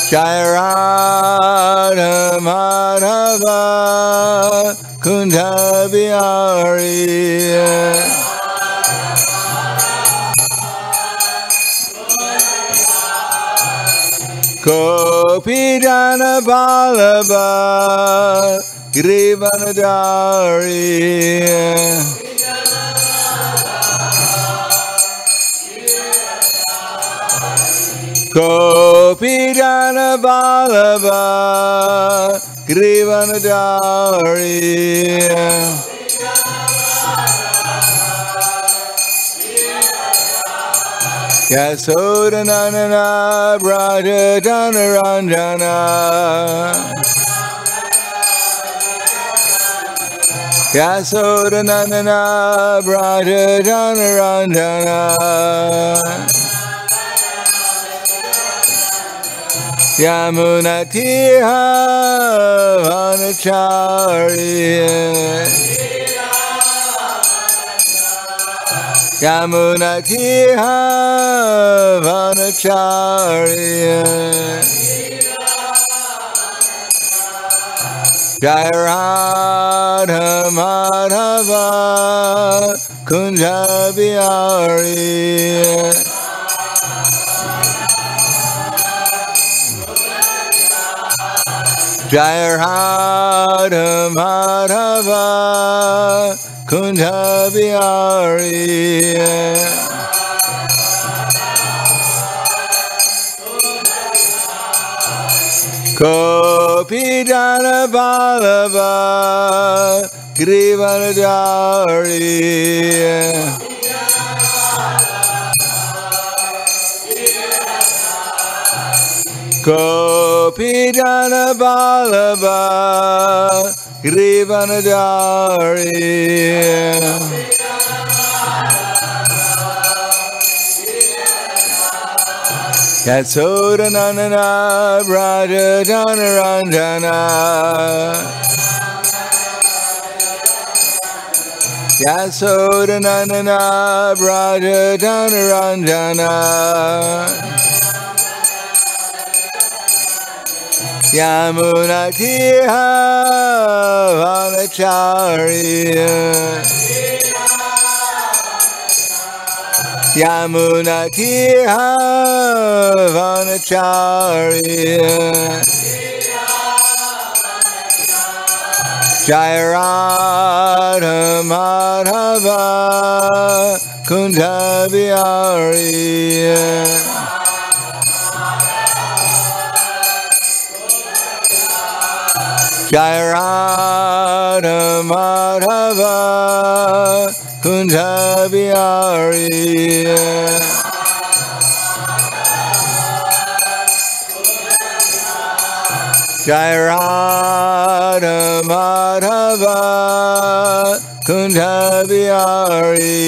Jai Radha Madhava Kunda Bihari Gopi Jana Vallabha Giridharadhari Gopi Jana Vallabha Giridharadhari Yasodanandana Braja Janaranjana Yasodanandana Braja Janaranjana Yamuna Tiha Vanacharya Yamuna Tiha Vanacharya Jai Radha Madhava Kunja Bihari Jai Radha Madhava Kunja Bihari Gopi Jana Vallabha Giridharadhari Gopi Jana Vallabha Giridharadhari Yasodanandana Braja Janaranjana Yasodanandana Braja Janaranjana Yamuna Tiha Vanacharya Yamuna Tiha Vanacharya Jai Radha Madhava Kunja Bihari Jai Radha Madhava Kunja Bihari Jai Radha Madhava Kunja Bihari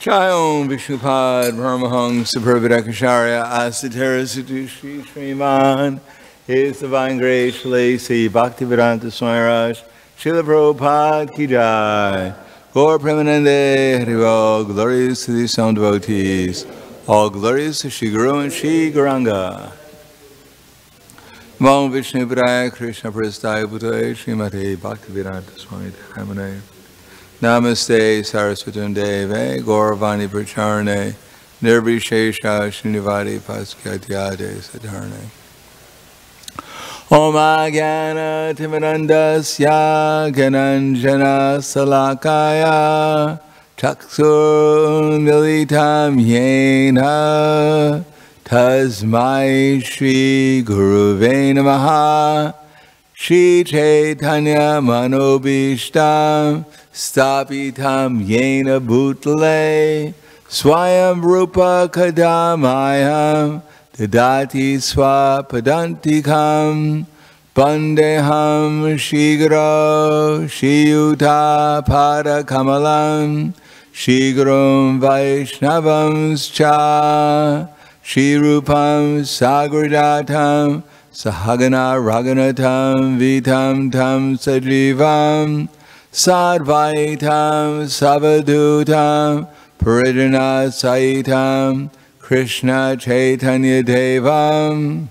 Jai Om Vishnupad Paramahansa Prabhudakacharya Asatara Satu Shri Sriman His Divine Grace Sri Bhaktivedanta Swami Raj Srila Prabhupada Ki Jai Gaur Premanande Harival Glorious to the sound devotees All glories to Shri Guru and Shri Gauranga Namo Vishnu Padaya Krishna Prasthaya Bhutaya Srimate Bhaktivedanta Swami Dhamane Namaste Saraswati Deve Gauravani Pracharane Nirvishesha Srinivadi Paskyatyade Sadharane Om Ajnana Timirandasya Gananjana Salakaya Chaksur Militam Yena Tasmai Shri Guruve Namaha Shri Chaitanya Manobishtam Stapitam Yena Bhutale Swayam Rupa Kadamayam Dadati Swapadantikam Bandeham Shigro Shiyuta Pada Kamalam Shigrum Vaishnavam Cha Shirupam Sagradatam Sahagana Raganatam Vitam Tam Sajivam Sadvaitam Savadutam Paridana Saitam Krishna Chaitanya Devam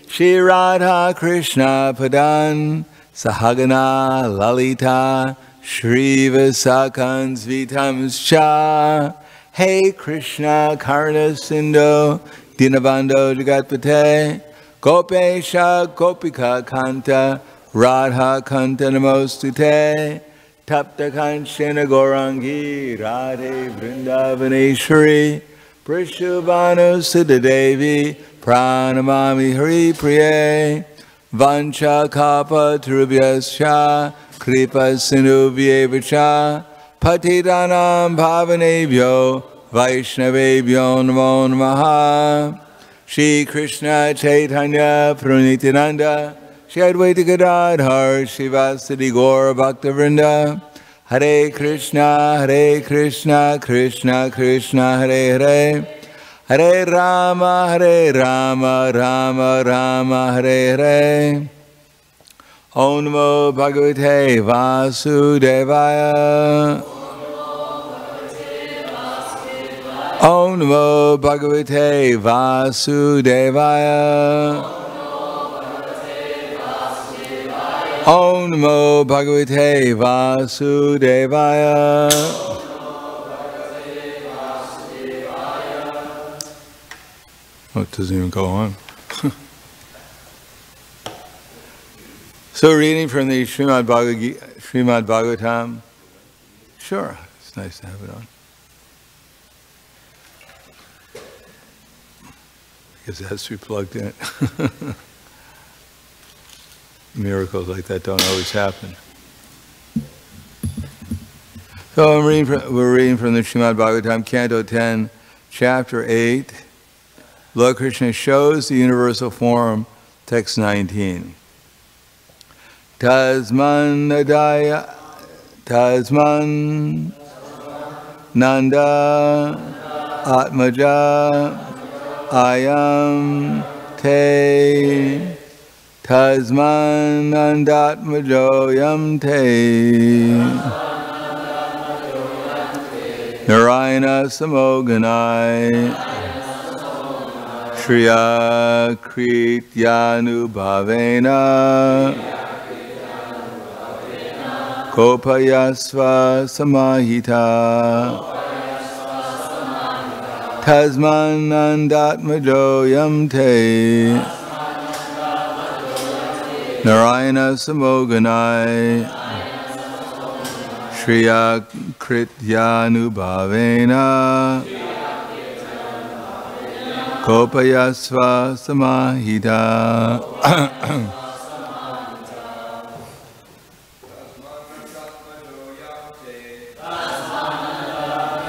Shri Radha Krishna Padan Sahagana Lalita Shri Vasakan Svitam Cha Hey Krishna Karna Sindhu Dinabando Jagatpate Gopesha Gopika Kanta Radha Kanta Namostute Tapta Kanchana Gorangi Radhe Vrindavaneshwari Prishubhanu Siddhadevi Pranamami Hari Priye Vancha Kapa Trubhyascha Kripa Sindhubhyevacha Patitanam Bhavanebhyo Vaishnavebhyo Namo Namaha Shri Krishna Chaitanya Pranitinanda Shri Advaita Gadadhar Shivasadi Gaura Bhaktavrinda Hare Krishna Krishna Krishna Hare Hare Hare Rama Rama Rama Hare Hare Om Namo Bhagavate Vasudevaya Om Namo Bhagavate Vasudevaya Om Namo Bhagavate Vasudevaya Oh, it doesn't even go on. So reading from the Srimad Bhagavatam. Sure, it's nice to have it on. Because it has to be plugged in. Miracles like that don't always happen. So we're reading from the Srimad Bhagavatam, Canto 10, Chapter 8. Lord Krishna shows the universal form, text 19. Tasman Nanda Atmaja Ayam Te Tasman Nandatmajo Yam Te Narayana Samoganai Shriya Krityanu Bhavena Kopayasva Samahita Tasman Nandatmajo Yam Te Narayana Samoganai Shriya Krityanu Bhavena Kopayasva Samahita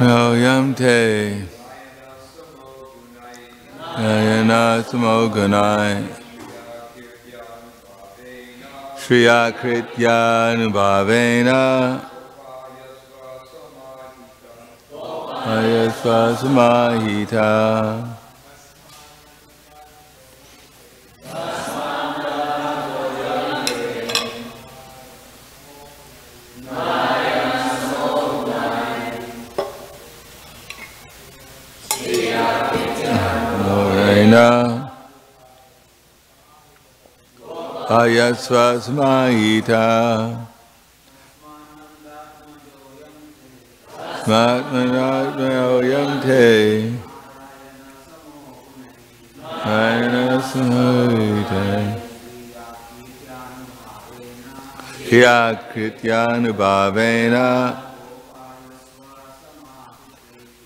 Yam Te Narayana Samoganai Shriya Krityanu Bhavena Ayasva Samahita Ayasva Samahita Smatmanatmayo Yam Te Narayana Samahita Shriya Krityanu Bhavena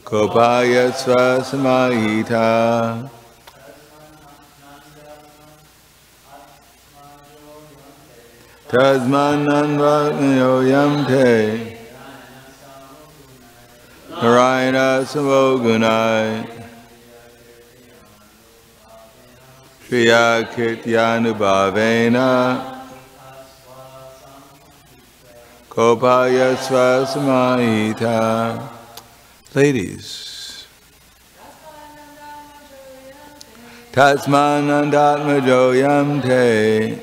Kopayasva Samahita Tasman Nandatmajo Yam Te Narayana Samoganai Shriya Krityanu Bhavena Kopayasva Samahita. Ladies. Tasman Nandatmajo Yam Te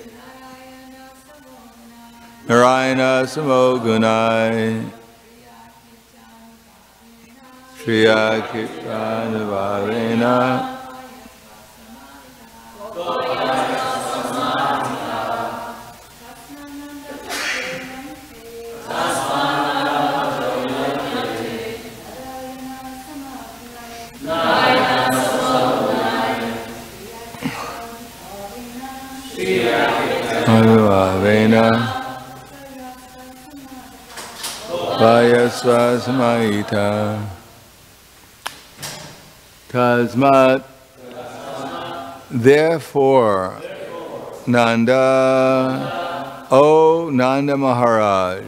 Narayana Samogunai Shriya Kitranavavena Anuvavena Vayasva Samahita Tasmat. Therefore, Nanda, O Nanda Maharaj,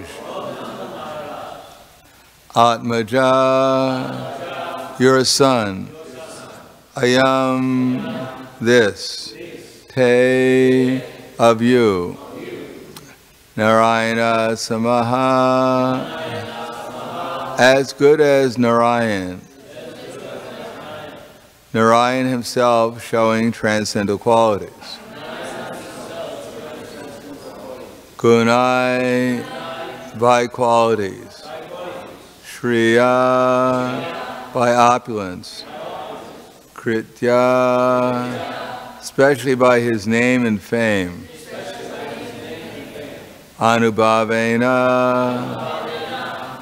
Atmaja, your son, Ayam, this, Te, of you, Narayana Samaha, as good as Narayan. Narayan himself showing transcendental qualities. Gunai, by qualities. Shriya, by opulence. Kritya, especially by his name and fame. Anubhavena,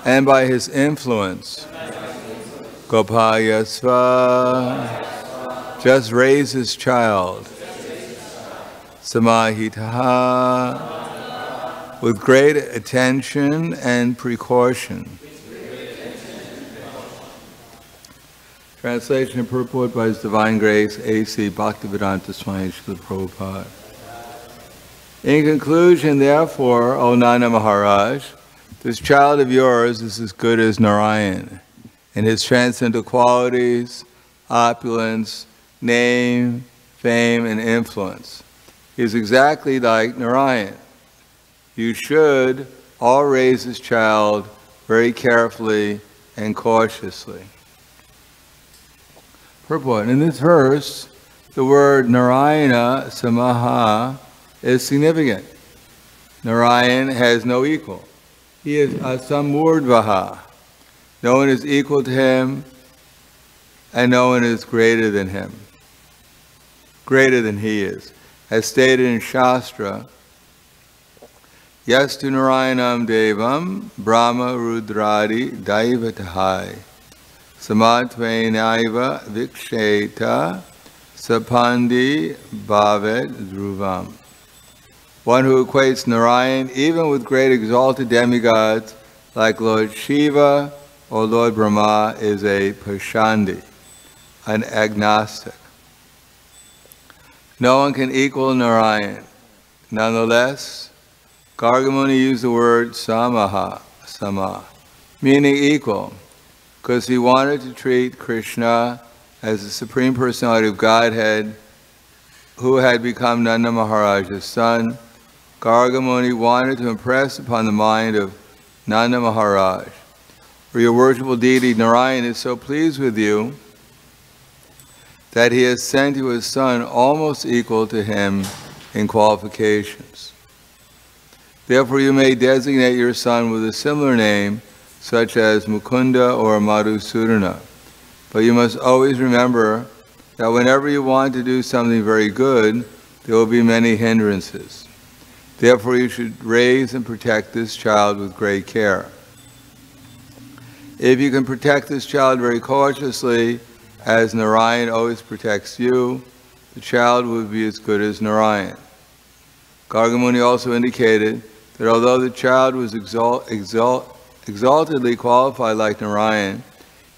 and by his influence. Gopayasva, just raise his child. Samahita, with great attention and precaution. Translation and purport by His Divine Grace, A.C. Bhaktivedanta Swami Srila Prabhupada. In conclusion, therefore, O Nanda Maharaj, this child of yours is as good as Narayan in his transcendental qualities, opulence, name, fame, and influence. He is exactly like Narayan. You should all raise this child very carefully and cautiously. Purport. In this verse, the word Narayana Samaha is significant. Narayan has no equal. He is asamurdvaha. No one is equal to him, and no one is greater than him. Greater than he is. As stated in Shastra, Yastu Narayanam Devam Brahma Rudradi Daivatahai Samatvainaiva Viksheta Sapandi Bhavet Dhruvam. One who equates Narayan even with great exalted demigods like Lord Shiva or Lord Brahma is a Pashandi, an agnostic. No one can equal Narayan. Nonetheless, Gargamuni used the word Samaha, Sama, meaning equal, because he wanted to treat Krishna as the Supreme Personality of Godhead who had become Nanda Maharaj's son. Gargamuni wanted to impress upon the mind of Nanda Maharaj, for your worshipful deity Narayan is so pleased with you that he has sent you a son almost equal to him in qualifications. Therefore you may designate your son with a similar name, such as Mukunda or Madhusudana. But you must always remember that whenever you want to do something very good, there will be many hindrances. Therefore you should raise and protect this child with great care. If you can protect this child very cautiously, as Narayan always protects you, the child will be as good as Narayan. Gargamuni also indicated that although the child was exaltedly qualified like Narayan,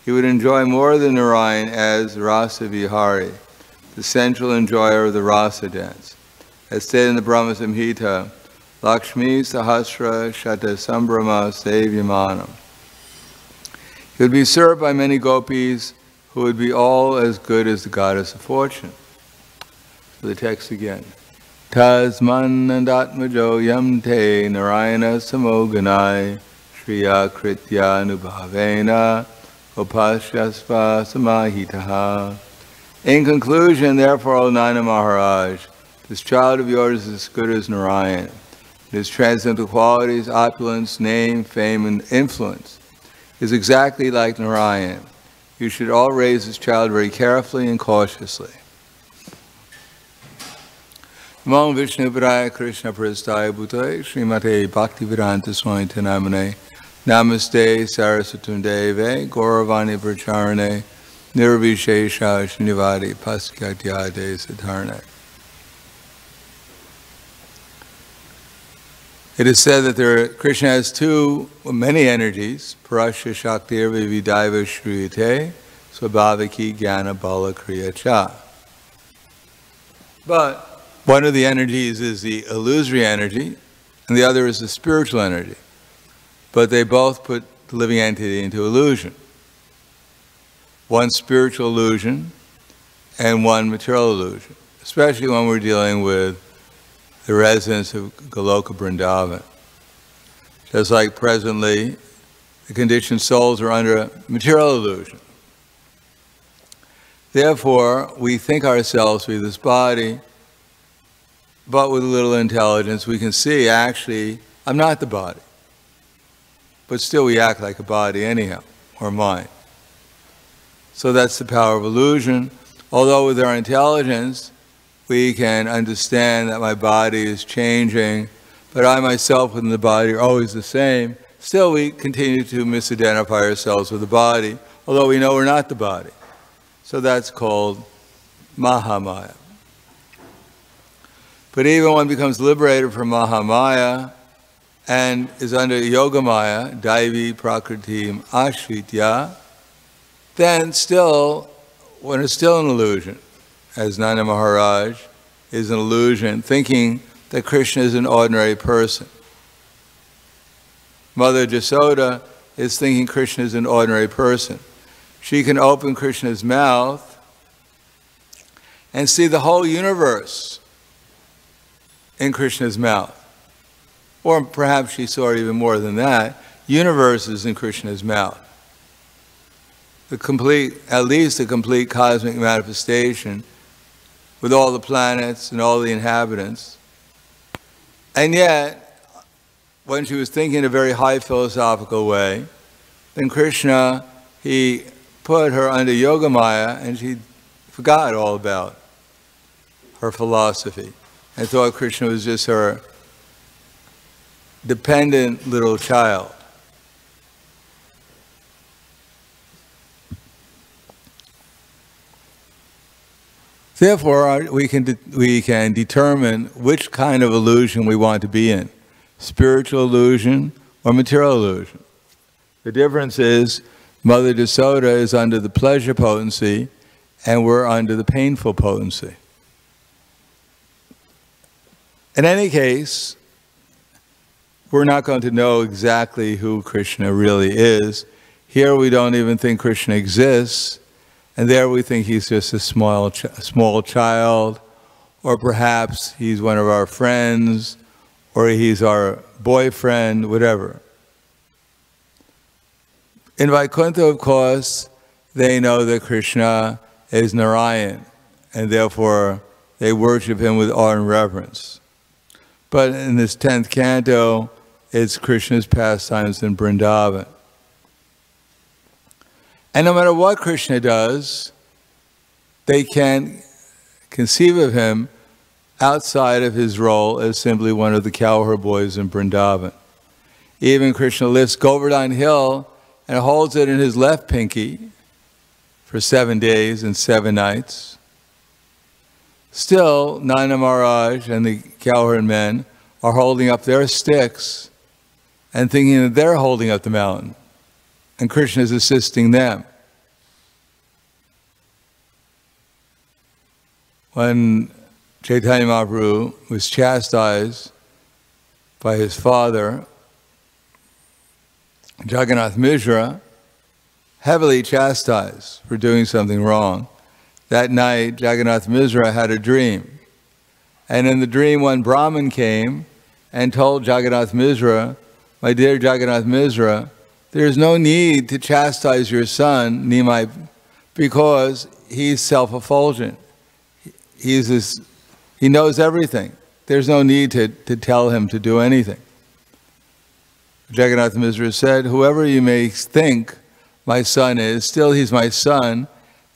he would enjoy more than Narayan as Rasa Vihari, the central enjoyer of the Rasa dance. As stated in the Brahma Samhita, Lakshmi Sahasra Shata Sambrahma Sevyamanam. He would be served by many gopis who would be all as good as the goddess of fortune. So the text again. Tasmanandatmajo yamte narayana samoganai shriya kritya nubhavena upashyasva samahitaha. In conclusion, therefore, O Nanda Maharaj, this child of yours is as good as Narayan. His transcendental qualities, opulence, name, fame, and influence is exactly like Narayan. You should all raise this child very carefully and cautiously. Namo Vishnu Padaya Krishna Prasthaya Bhutale Srimate Bhaktivedanta Swami Namane Namaste Saraswatundeve Gauravani Pracharane Nirvishesha Srinivadi Paskatyade Satarne. It is said that Krishna has many energies, Parasya Shaktir Vividaiva Shriyate Swabhaviki Jnana Bala Kriya Cha. But one of the energies is the illusory energy, and the other is the spiritual energy. But they both put the living entity into illusion. One spiritual illusion and one material illusion, especially when we're dealing with the residents of Goloka Vrindavan. Just like presently, the conditioned souls are under material illusion. Therefore, we think ourselves to be this body, but with a little intelligence, we can see, actually, I'm not the body. But still we act like a body anyhow, or mind. So that's the power of illusion. Although with our intelligence, we can understand that my body is changing, but I myself within the body are always the same. Still we continue to misidentify ourselves with the body, although we know we're not the body. So that's called Mahamaya. But even when one becomes liberated from Mahamaya and is under Yogamaya, Daivi Prakritim Ashritya, then still, one is still an illusion, as Nanda Maharaj is an illusion, thinking that Krishna is an ordinary person. Mother Jasoda is thinking Krishna is an ordinary person. She can open Krishna's mouth and see the whole universe in Krishna's mouth. Or perhaps she saw even more than that, universes in Krishna's mouth. At least a complete cosmic manifestation with all the planets and all the inhabitants. And yet, when she was thinking in a very high philosophical way, then Krishna, he put her under Yogamaya and she forgot all about her philosophy and thought Krishna was just her dependent little child. Therefore, we can determine which kind of illusion we want to be in, spiritual illusion or material illusion. The difference is Mother Jasoda is under the pleasure potency and we're under the painful potency. In any case, we're not going to know exactly who Krishna really is. Here we don't even think Krishna exists, and there we think he's just a small child, or perhaps he's one of our friends, or he's our boyfriend, whatever. In Vaikuntha, of course, they know that Krishna is Narayan, and therefore they worship him with awe and reverence. But in this 10th canto, it's Krishna's pastimes in Vrindavan. And no matter what Krishna does, they can conceive of him outside of his role as simply one of the cowherd boys in Vrindavan. Even Krishna lifts Govardhan Hill and holds it in his left pinky for 7 days and 7 nights. Still, Nanda Maharaj and the cowherd men are holding up their sticks and thinking that they're holding up the mountain, and Krishna is assisting them. When Chaitanya Mahaprabhu was chastised by his father, Jagannath Mishra, heavily chastised for doing something wrong, that night Jagannath Mishra had a dream. And in the dream, one Brahmin came and told Jagannath Mishra, "My dear Jagannath Mishra, there is no need to chastise your son, Nimai, because he's self-effulgent. He knows everything. there's no need to tell him to do anything. Jagannatha Misra said, whoever you may think my son is, still he's my son,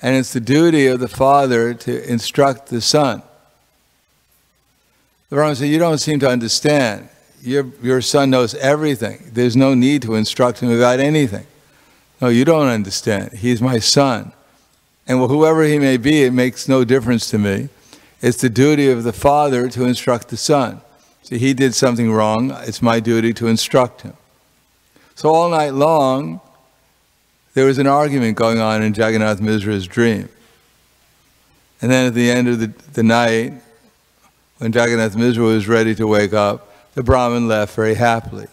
and it's the duty of the father to instruct the son. The Brahma said, you don't seem to understand. Your son knows everything. There's no need to instruct him about anything. No, you don't understand. He's my son. And whoever he may be, it makes no difference to me. It's the duty of the father to instruct the son. See, he did something wrong. It's my duty to instruct him. So all night long, there was an argument going on in Jagannath Misra's dream. And then at the end of the night, when Jagannath Misra was ready to wake up, the Brahmin left very happily,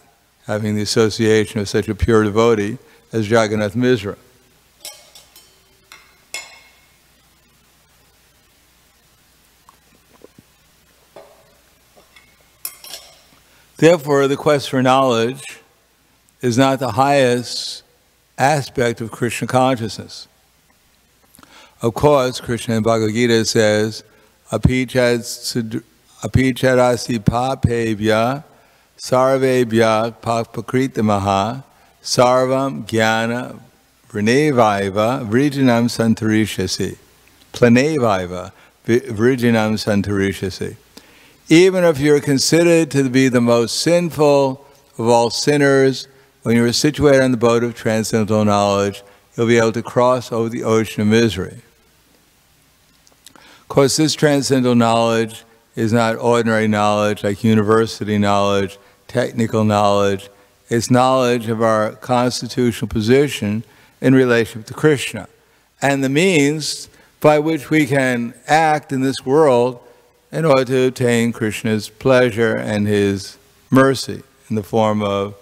having the association of such a pure devotee as Jagannath Misra. Therefore, the quest for knowledge is not the highest aspect of Krishna consciousness. Of course, Krishna in Bhagavad Gita says, Apichadasi papebhya sarvebhya papakritamaha sarvam jnana vrinevaiva vrijinam santarishasi. Planevaiva vrijinam santarishasi. Even if you're considered to be the most sinful of all sinners, when you're situated on the boat of transcendental knowledge, you'll be able to cross over the ocean of misery. Of course, this transcendental knowledge is not ordinary knowledge like university knowledge, technical knowledge. It's knowledge of our constitutional position in relation to Krishna and the means by which we can act in this world in order to obtain Krishna's pleasure and his mercy in the form of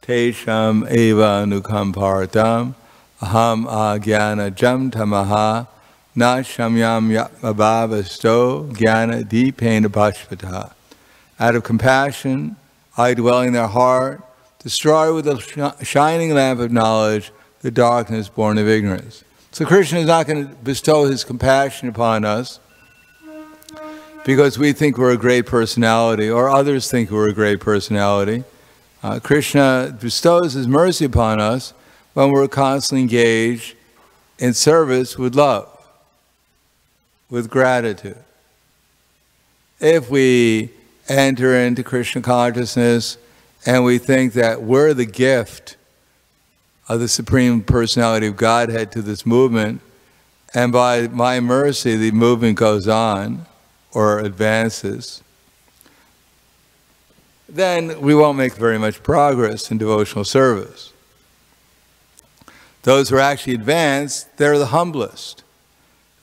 Tesham eva nukamparatam aham agyana jam tamaha na shamyam yatmabhavasto jnana deepena bhashvataha. Out of compassion, I dwell in their heart, destroy with the shining lamp of knowledge the darkness born of ignorance. So Krishna is not going to bestow his compassion upon us because we think we're a great personality or others think we're a great personality. Krishna bestows his mercy upon us when we're constantly engaged in service with love, with gratitude. If we enter into Krishna consciousness and we think that we're the gift of the Supreme Personality of Godhead to this movement, and by my mercy the movement goes on or advances, then we won't make very much progress in devotional service. Those who are actually advanced, they're the humblest.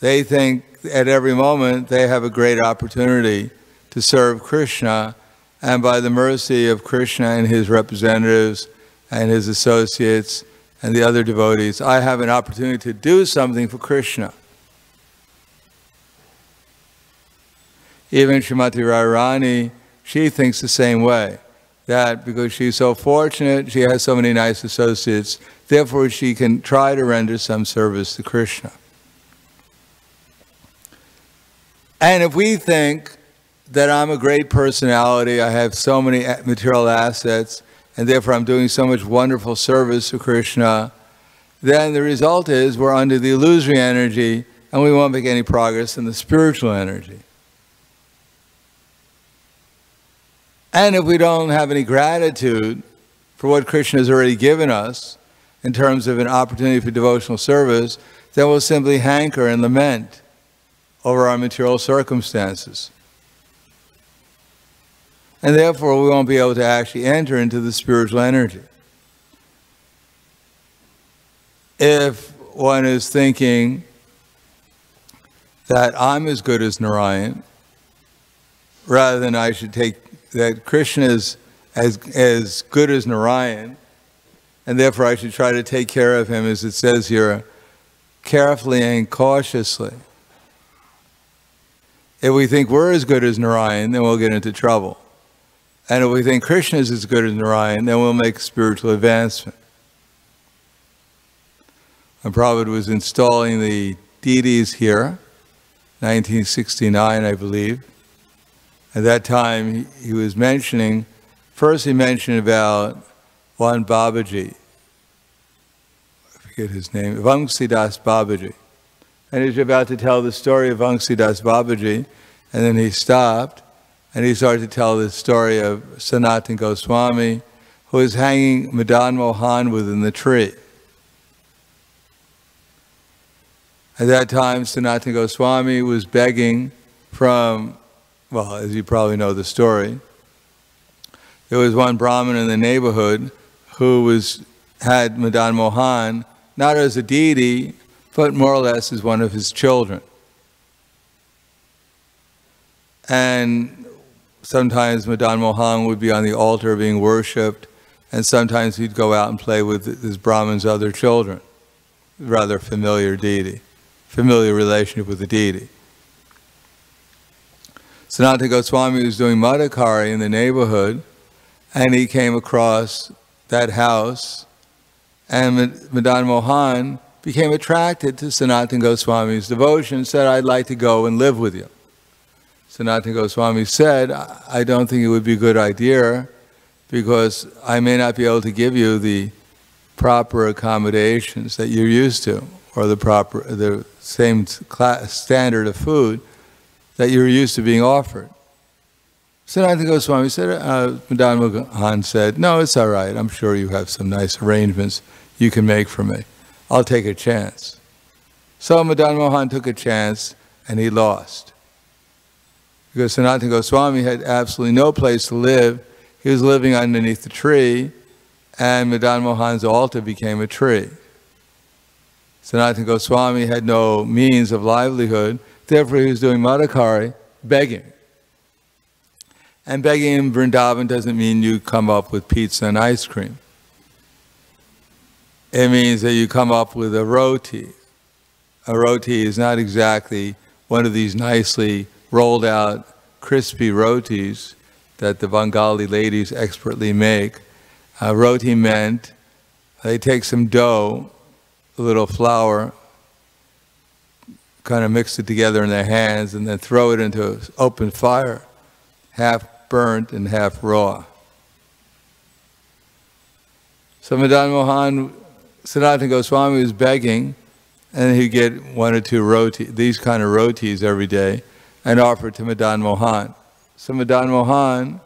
They think at every moment they have a great opportunity to serve Krishna, and by the mercy of Krishna and his representatives and his associates and the other devotees, I have an opportunity to do something for Krishna. Even Srimati Radharani, she thinks the same way, that because she's so fortunate, she has so many nice associates, therefore she can try to render some service to Krishna. And if we think that I'm a great personality, I have so many material assets, and therefore I'm doing so much wonderful service to Krishna, then the result is we're under the illusory energy and we won't make any progress in the spiritual energy. And if we don't have any gratitude for what Krishna has already given us in terms of an opportunity for devotional service, then we'll simply hanker and lament over our material circumstances. And therefore we won't be able to actually enter into the spiritual energy. If one is thinking that I'm as good as Narayan, rather than I should take that Krishna is as good as Narayan, and therefore I should try to take care of him, as it says here, carefully and cautiously. If we think we're as good as Narayan, then we'll get into trouble. And if we think Krishna is as good as Narayan, then we'll make spiritual advancement. When Prabhupada was installing the deities here, 1969, I believe, At that time, he was mentioning, first he mentioned about one Babaji, I forget his name, Vamsidas Babaji. And he was about to tell the story of Vamsidas Babaji, and then he stopped, and he started to tell the story of Sanatana Goswami, who was hanging Madan Mohan within the tree. At that time, Sanatana Goswami was begging from, well, as you probably know the story, there was one Brahmin in the neighborhood who had Madan Mohan, not as a deity, but more or less as one of his children. And sometimes Madan Mohan would be on the altar being worshipped, and sometimes he'd go out and play with this Brahmin's other children. Rather familiar deity, familiar relationship with the deity. Sanatana Goswami was doing Madhukari in the neighborhood, and he came across that house, and Madan Mohan became attracted to Sanatana Goswami's devotion and said, "I'd like to go and live with you." Sanatana Goswami said, "I don't think it would be a good idea because I may not be able to give you the proper accommodations that you're used to, or the same standard of food that you're used to being offered." Sanatana Goswami said, Madan Mohan said, "No, it's all right. I'm sure you have some nice arrangements you can make for me. I'll take a chance." So Madan Mohan took a chance, and he lost. Because Sanatana Goswami had absolutely no place to live. He was living underneath the tree, and Madan Mohan's altar became a tree. Sanatana Goswami had no means of livelihood, therefore he was doing Madhukari, begging. And begging in Vrindavan doesn't mean you come up with pizza and ice cream. It means that you come up with a roti. A roti is not exactly one of these nicely rolled out crispy rotis that the Bengali ladies expertly make. Roti meant they take some dough, a little flour, kind of mix it together in their hands, and then throw it into open fire, half burnt and half raw. So Madan Mohan, Sanatana Goswami was begging, and he'd get one or two roti, these kind of rotis every day, and offer to Madan Mohan. So Madan Mohan,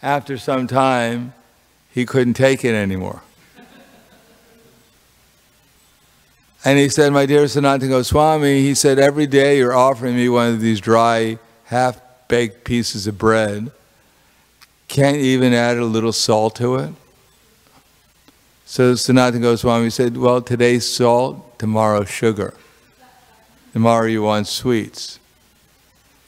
after some time, he couldn't take it anymore. And he said, "My dear Sanatana Goswami," he said, "every day you're offering me one of these dry, half-baked pieces of bread. Can't you even add a little salt to it?" So Sanatana Goswami said, "Well, today's salt, tomorrow sugar. Tomorrow you want sweets."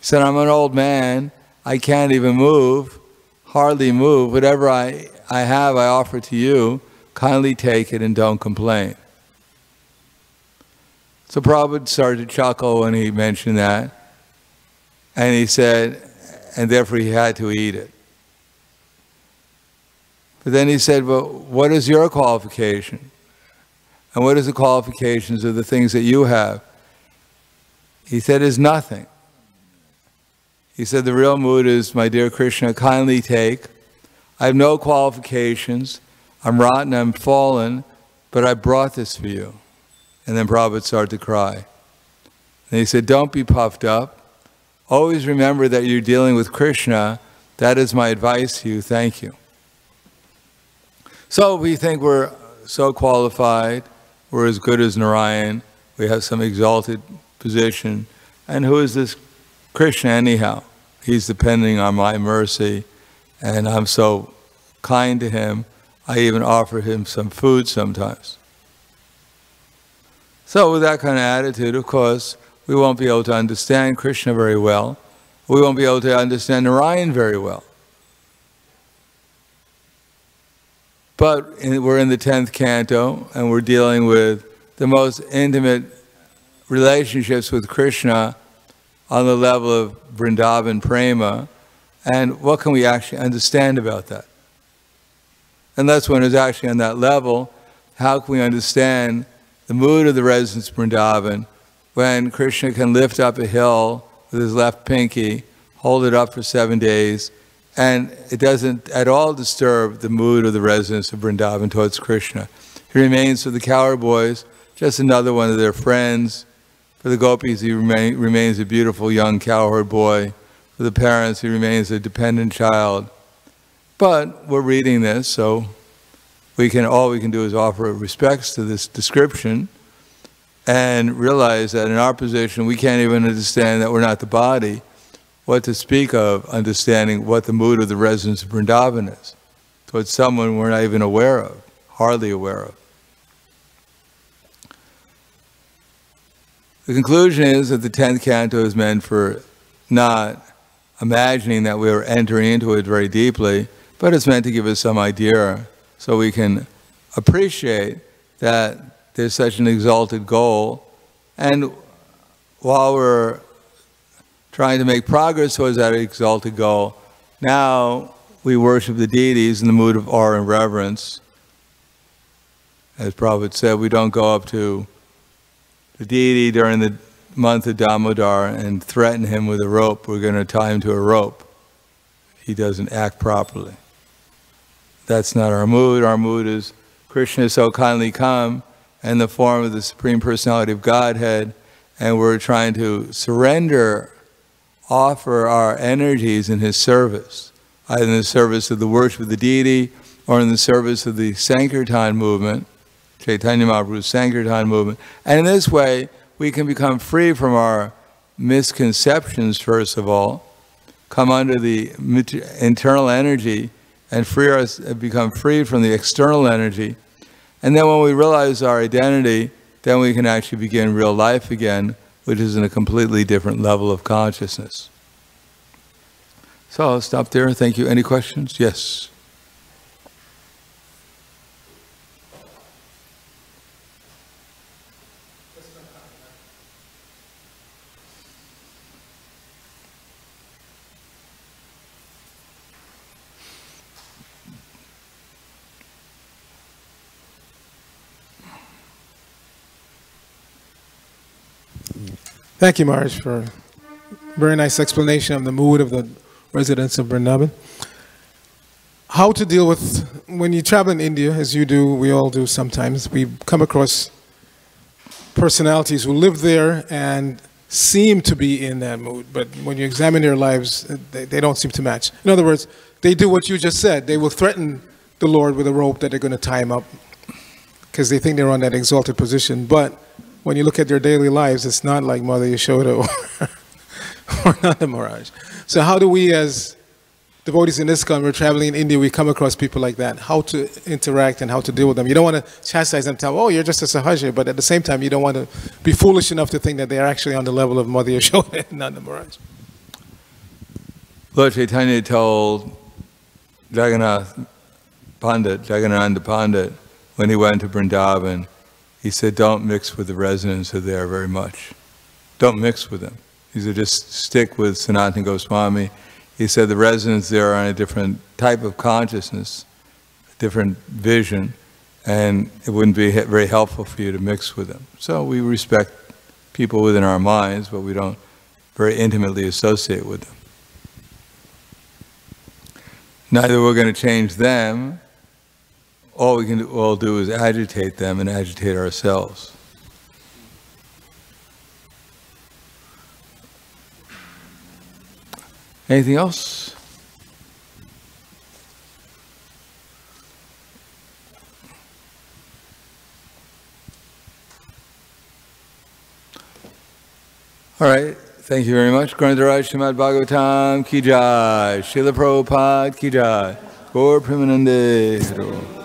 He said, "I'm an old man, I can't even move, hardly move. Whatever I have, I offer to you. Kindly take it and don't complain." So Prabhupada started to chuckle when he mentioned that. And he said, and therefore he had to eat it. But then he said, "Well, what is your qualification? And what is the qualifications of the things that you have?" He said, "Is nothing." He said, "The real mood is, my dear Krishna, kindly take. I have no qualifications. I'm rotten, I'm fallen, but I brought this for you." And then Prabhupada started to cry. And he said, "Don't be puffed up. Always remember that you're dealing with Krishna. That is my advice to you. Thank you." So we think we're so qualified, we're as good as Narayan, we have some exalted position. And who is this Krishna anyhow? He's depending on my mercy, and I'm so kind to him, I even offer him some food sometimes. So with that kind of attitude, of course, we won't be able to understand Krishna very well. We won't be able to understand Narayan very well. But we're in the 10th canto, and we're dealing with the most intimate relationships with Krishna on the level of Vrindavan Prema. And what can we actually understand about that? Unless one is actually on that level, how can we understand the mood of the residents of Vrindavan when Krishna can lift up a hill with his left pinky, hold it up for 7 days, and it doesn't at all disturb the mood of the residents of Vrindavan towards Krishna. He remains for the cowherd boys just another one of their friends. For the gopis, he remains a beautiful young cowherd boy. For the parents, he remains a dependent child. But we're reading this, so all we can do is offer respects to this description and realize that in our position, we can't even understand that we're not the body. What to speak of understanding what the mood of the residents of Vrindavan is towards someone we're not even aware of, hardly aware of. The conclusion is that the 10th canto is meant for not imagining that we are entering into it very deeply, but it's meant to give us some idea so we can appreciate that there's such an exalted goal. And while we're trying to make progress towards that exalted goal, now we worship the deities in the mood of awe and reverence. As Prabhupada said, we don't go up to the deity during the month of Damodar and threaten him with a rope. We're going to tie him to a rope. He doesn't act properly. That's not our mood. Our mood is Krishna so kindly come in the form of the Supreme Personality of Godhead, and we're trying to surrender, offer our energies in His service, either in the service of the worship of the deity or in the service of the Sankirtan movement, Chaitanya Mahaprabhu's Sankirtan movement. And in this way, we can become free from our misconceptions, first of all, come under the internal energy and become free from the external energy. And then when we realize our identity, then we can actually begin real life again, which is in a completely different level of consciousness. So I'll stop there. Thank you. Any questions? Yes. Thank you, Maharaj, for a very nice explanation of the mood of the residents of Vrindavan. How to deal with, when you travel in India, as you do, we all do sometimes, we come across personalities who live there and seem to be in that mood, but when you examine their lives, they don't seem to match. In other words, they do what you just said. They will threaten the Lord with a rope that they're going to tie him up because they think they're on that exalted position, but when you look at their daily lives, it's not like Mother Yashoda or Nanda Maharaj. So how do we, as devotees in ISKCON, we're traveling in India, we come across people like that, how to interact and how to deal with them. You don't want to chastise them, tell, oh, you're just a Sahaja, but at the same time, you don't want to be foolish enough to think that they're actually on the level of Mother Yashoda and Nanda Maharaj. Lord Chaitanya told Jagannatha Pandit, when he went to Vrindavan, he said, don't mix with the residents who are there very much. Don't mix with them. He said, just stick with Sanatana Goswami. He said, the residents there are on a different type of consciousness, a different vision, and it wouldn't be very helpful for you to mix with them. So we respect people within our minds, but we don't very intimately associate with them. Neither we're going to change them. All we can do is agitate them and agitate ourselves. Anything else? All right. Thank you very much. Grantaraj Srimad Bhagavatam Ki Jai. Srila Prabhupada Ki Jai. Gaur Premanande.